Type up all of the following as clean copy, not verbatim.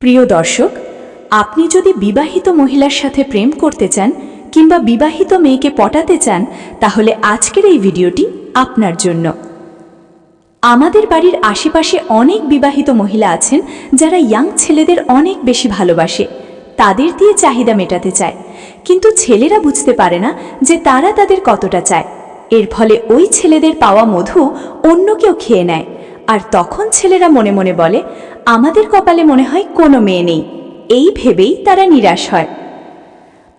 প্রিয় দর্শক, আপনি যদি বিবাহিত মহিলার সাথে প্রেম করতে চান কিংবা বিবাহিত মেয়েকে পটাতে চান, তাহলে আজকের এই ভিডিওটি আপনার জন্য। আমাদের বাড়ির আশেপাশে অনেক বিবাহিত মহিলা আছেন যারা ইয়াং ছেলেদের অনেক বেশি ভালোবাসে, তাদের দিয়ে চাহিদা মেটাতে চায়, কিন্তু ছেলেরা বুঝতে পারে না যে তারা তাদের কতটা চায়। এর ফলে ওই ছেলেদের পাওয়া মধু অন্য কেউ খেয়ে নেয়, আর তখন ছেলেরা মনে মনে বলে, আমাদের কপালে মনে হয় কোনো মেয়ে নেই। এই ভেবেই তারা নিরাশ হয়।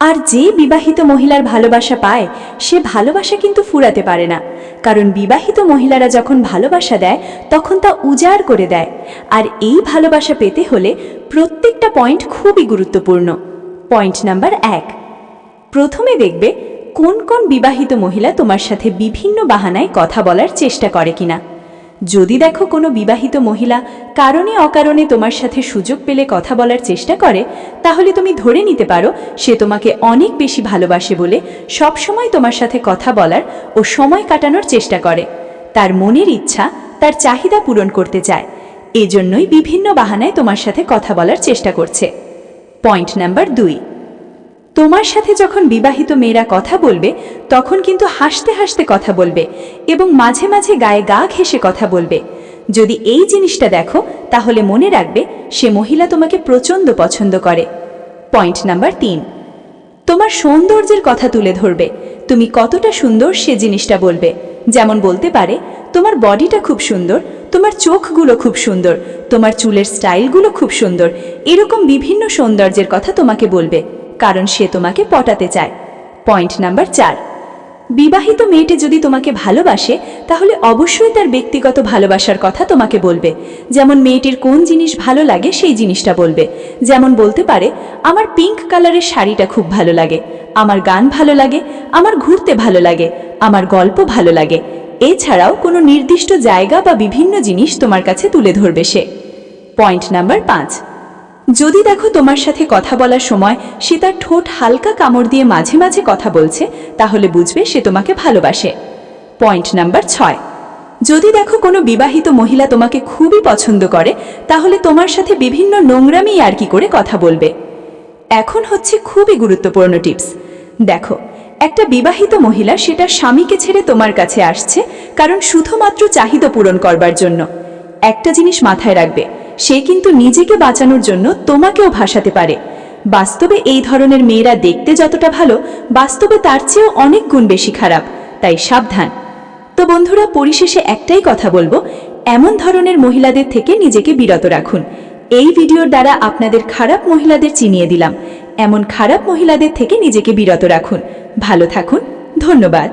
আর যে বিবাহিত মহিলার ভালোবাসা পায়, সে ভালোবাসা কিন্তু ফুরাতে পারে না, কারণ বিবাহিত মহিলারা যখন ভালোবাসা দেয় তখন তা উজাড় করে দেয়। আর এই ভালোবাসা পেতে হলে প্রত্যেকটা পয়েন্ট খুবই গুরুত্বপূর্ণ। পয়েন্ট নাম্বার 1, প্রথমে দেখবে কোন কোন বিবাহিত মহিলা তোমার সাথে বিভিন্ন বাহানায় কথা বলার চেষ্টা করে কিনা। যদি দেখো কোনো বিবাহিত মহিলা কারণে অকারণে তোমার সাথে সুযোগ পেলে কথা বলার চেষ্টা করে, তাহলে তুমি ধরে নিতে পারো সে তোমাকে অনেক বেশি ভালোবাসে বলে সবসময় তোমার সাথে কথা বলার ও সময় কাটানোর চেষ্টা করে। তার মনের ইচ্ছা, তার চাহিদা পূরণ করতে চায়, এজন্যই বিভিন্ন বাহানায় তোমার সাথে কথা বলার চেষ্টা করছে। পয়েন্ট নাম্বার 2, তোমার সাথে যখন বিবাহিত মেয়েরা কথা বলবে তখন কিন্তু হাসতে হাসতে কথা বলবে এবং মাঝে মাঝে গায়ে গা ঘেঁষে কথা বলবে। যদি এই জিনিসটা দেখো তাহলে মনে রাখবে সে মহিলা তোমাকে প্রচণ্ড পছন্দ করে। পয়েন্ট নাম্বার 3, তোমার সৌন্দর্যের কথা তুলে ধরবে। তুমি কতটা সুন্দর সে জিনিসটা বলবে। যেমন বলতে পারে, তোমার বডিটা খুব সুন্দর, তোমার চোখগুলো খুব সুন্দর, তোমার চুলের স্টাইলগুলো খুব সুন্দর। এরকম বিভিন্ন সৌন্দর্যের কথা তোমাকে বলবে, কারণ সে তোমাকে পটাতে চায়। পয়েন্ট নাম্বার 4, বিবাহিত মেয়েটি যদি তোমাকে ভালোবাসে তাহলে অবশ্যই তার ব্যক্তিগত ভালোবাসার কথা তোমাকে বলবে। যেমন মেয়েটির কোন জিনিস ভালো লাগে সেই জিনিসটা বলবে। যেমন বলতে পারে, আমার পিঙ্ক কালারের শাড়িটা খুব ভালো লাগে, আমার গান ভালো লাগে, আমার ঘুরতে ভালো লাগে, আমার গল্প ভালো লাগে। এছাড়াও কোনো নির্দিষ্ট জায়গা বা বিভিন্ন জিনিস তোমার কাছে তুলে ধরবে সে। পয়েন্ট নাম্বার 5, যদি দেখো তোমার সাথে কথা বলার সময় সে তার ঠোঁট হালকা কামড় দিয়ে মাঝে মাঝে কথা বলছে, তাহলে বুঝবে সে তোমাকে ভালোবাসে। পয়েন্ট নাম্বার 6, যদি দেখো কোনো বিবাহিত মহিলা তোমাকে খুবই পছন্দ করে, তাহলে তোমার সাথে বিভিন্ন নোংরামি আর কি করে কথা বলবে। এখন হচ্ছে খুবই গুরুত্বপূর্ণ টিপস। দেখো, একটা বিবাহিত মহিলা সেটা স্বামীকে ছেড়ে তোমার কাছে আসছে কারণ শুধুমাত্র চাহিদা পূরণ করবার জন্য। একটা জিনিস মাথায় রাখবে, সে কিন্তু নিজেকে বাঁচানোর জন্য তোমাকেও ভাসাতে পারে। বাস্তবে এই ধরনের মেয়েরা দেখতে যতটা ভালো, বাস্তবে তার চেয়েও অনেক গুণ বেশি খারাপ, তাই সাবধান। তো বন্ধুরা, পরিশেষে একটাই কথা বলবো, এমন ধরনের মহিলাদের থেকে নিজেকে বিরত রাখুন। এই ভিডিওর দ্বারা আপনাদের খারাপ মহিলাদের চিনিয়ে দিলাম। এমন খারাপ মহিলাদের থেকে নিজেকে বিরত রাখুন। ভালো থাকুন, ধন্যবাদ।